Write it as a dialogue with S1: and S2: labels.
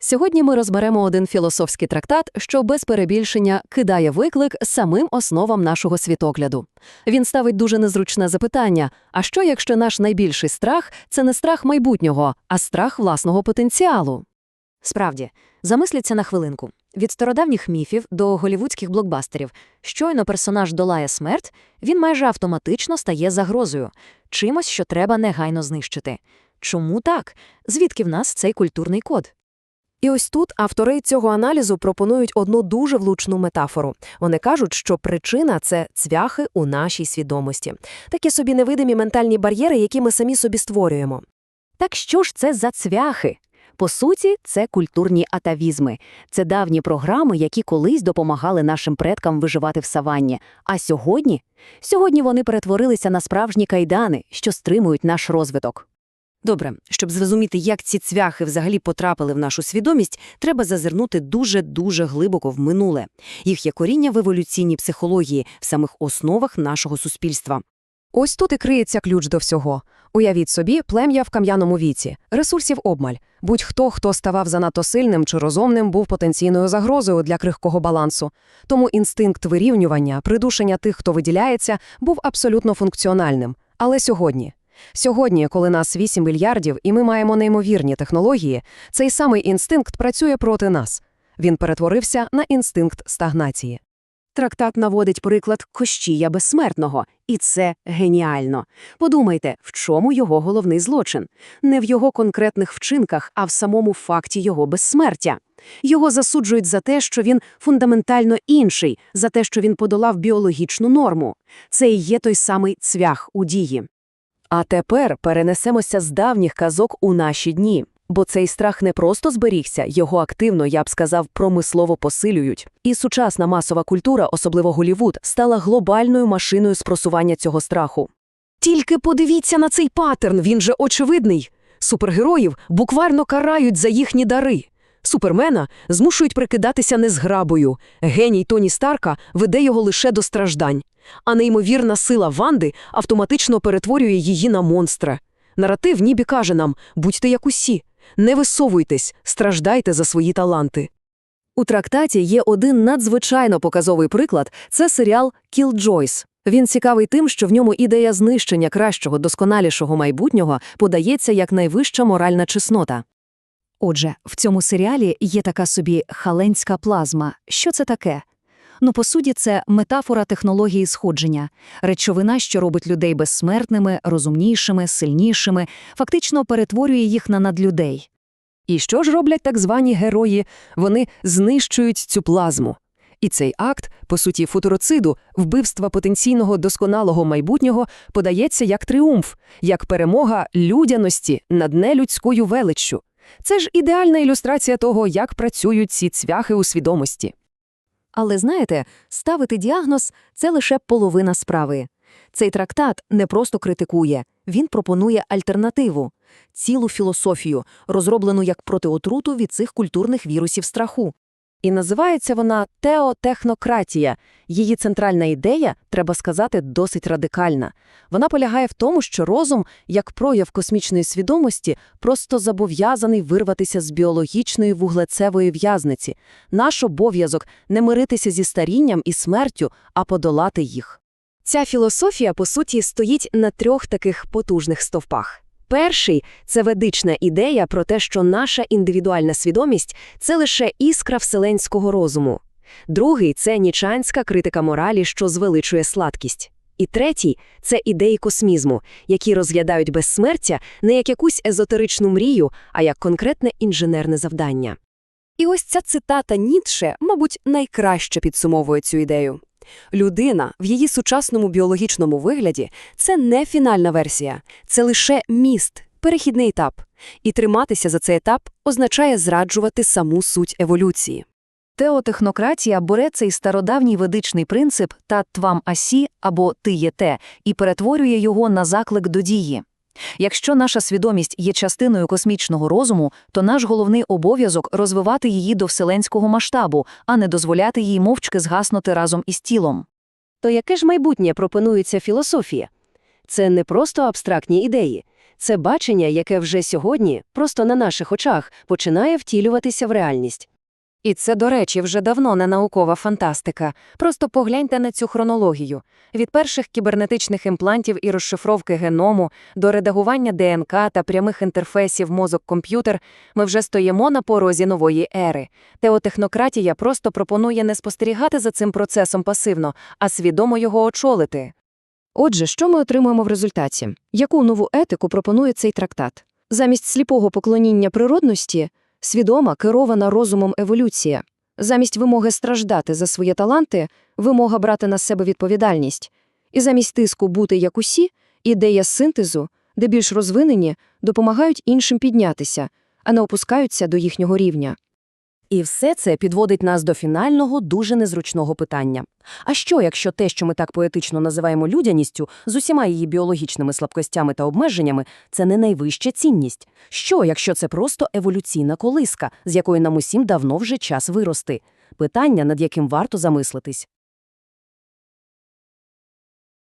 S1: Сьогодні ми розберемо один філософський трактат, що без перебільшення кидає виклик самим основам нашого світогляду. Він ставить дуже незручне запитання: а що, якщо наш найбільший страх – це не страх майбутнього, а страх власного потенціалу?
S2: Справді, замисліться на хвилинку. Від стародавніх міфів до голівудських блокбастерів. Щойно персонаж долає смерть, він майже автоматично стає загрозою. Чимось, що треба негайно знищити. Чому так? Звідки в нас цей культурний код?
S3: І ось тут автори цього аналізу пропонують одну дуже влучну метафору. Вони кажуть, що причина – це цвяхи у нашій свідомості. Такі собі невидимі ментальні бар'єри, які ми самі собі створюємо.
S4: Так що ж це за цвяхи? По суті, це культурні атавізми. Це давні програми, які колись допомагали нашим предкам виживати в саванні. А сьогодні? Сьогодні вони перетворилися на справжні кайдани, що стримують наш розвиток.
S5: Добре, щоб зрозуміти, як ці цвяхи взагалі потрапили в нашу свідомість, треба зазирнути дуже-дуже глибоко в минуле. Їх є коріння в еволюційній психології, в самих основах нашого суспільства.
S3: Ось тут і криється ключ до всього. Уявіть собі, плем'я в кам'яному віці. Ресурсів обмаль. Будь-хто, хто ставав занадто сильним чи розумним, був потенційною загрозою для крихкого балансу. Тому інстинкт вирівнювання, придушення тих, хто виділяється, був абсолютно функціональним. Але Сьогодні, коли нас 8 мільярдів і ми маємо неймовірні технології, цей самий інстинкт працює проти нас. Він перетворився на інстинкт стагнації.
S5: Трактат наводить приклад Кощія Безсмертного, і це геніально. Подумайте, в чому його головний злочин? Не в його конкретних вчинках, а в самому факті його безсмертя. Його засуджують за те, що він фундаментально інший, за те, що він подолав біологічну норму. Це і є той самий цвях у дії.
S3: А тепер перенесемося з давніх казок у наші дні. Бо цей страх не просто зберігся, його активно, я б сказав, промислово посилюють. І сучасна масова культура, особливо Голлівуд, стала глобальною машиною з просування цього страху. Тільки подивіться на цей паттерн, він же очевидний. Супергероїв буквально карають за їхні дари. Супермена змушують прикидатися незграбою. Геній Тоні Старка веде його лише до страждань. А неймовірна сила Ванди автоматично перетворює її на монстра. Наратив ніби каже нам: будьте як усі, не висовуйтесь, страждайте за свої таланти. У трактаті є один надзвичайно показовий приклад – це серіал «Кілджойс». Він цікавий тим, що в ньому ідея знищення кращого, досконалішого майбутнього подається як найвища моральна чеснота.
S4: Отже, в цьому серіалі є така собі халенська плазма. Що це таке? По суті, це метафора технології сходження. Речовина, що робить людей безсмертними, розумнішими, сильнішими, фактично перетворює їх на надлюдей.
S3: І що ж роблять так звані герої? Вони знищують цю плазму. І цей акт, по суті, футуроциду, вбивства потенційного досконалого майбутнього, подається як тріумф, як перемога людяності над нелюдською величчю. Це ж ідеальна ілюстрація того, як працюють ці цвяхи у свідомості.
S2: Але знаєте, ставити діагноз – це лише половина справи. Цей трактат не просто критикує, він пропонує альтернативу – цілу філософію, розроблену як протиотруту від цих культурних вірусів страху.
S3: І називається вона теотехнократія. Її центральна ідея, треба сказати, досить радикальна. Вона полягає в тому, що розум, як прояв космічної свідомості, просто зобов'язаний вирватися з біологічної вуглецевої в'язниці. Наш обов'язок – не миритися зі старінням і смертю, а подолати їх. Ця філософія, по суті, стоїть на трьох таких потужних стовпах. Перший – це ведична ідея про те, що наша індивідуальна свідомість – це лише іскра вселенського розуму. Другий – це нічанська критика моралі, що звеличує сладкість. І третій – це ідеї космізму, які розглядають безсмертя не як якусь езотеричну мрію, а як конкретне інженерне завдання. І ось ця цитата Ніцше, мабуть, найкраще підсумовує цю ідею. Людина в її сучасному біологічному вигляді – це не фінальна версія, це лише міст, перехідний етап. І триматися за цей етап означає зраджувати саму суть еволюції.
S4: Теотехнократія бере цей стародавній ведичний принцип «таттвам асі» або «ти є те» і перетворює його на заклик до дії. Якщо наша свідомість є частиною космічного розуму, то наш головний обов'язок – розвивати її до вселенського масштабу, а не дозволяти їй мовчки згаснути разом із тілом.
S5: То яке ж майбутнє пропонується філософія? Це не просто абстрактні ідеї. Це бачення, яке вже сьогодні, просто на наших очах, починає втілюватися в реальність.
S2: І це, до речі, вже давно не наукова фантастика. Просто погляньте на цю хронологію. Від перших кібернетичних імплантів і розшифровки геному до редагування ДНК та прямих інтерфейсів мозок-комп'ютер ми вже стоїмо на порозі нової ери. Теотехнократія просто пропонує не спостерігати за цим процесом пасивно, а свідомо його очолити. Отже, що ми отримуємо в результаті? Яку нову етику пропонує цей трактат? Замість сліпого поклоніння природності – свідома, керована розумом еволюція. Замість вимоги страждати за свої таланти – вимога брати на себе відповідальність. І замість тиску бути як усі – ідея синтезу, де більш розвинені, допомагають іншим піднятися, а не опускаються до їхнього рівня.
S5: І все це підводить нас до фінального, дуже незручного питання. А що, якщо те, що ми так поетично називаємо людяністю, з усіма її біологічними слабкостями та обмеженнями, це не найвища цінність? Що, якщо це просто еволюційна колиска, з якої нам усім давно вже час вирости? Питання, над яким варто замислитись.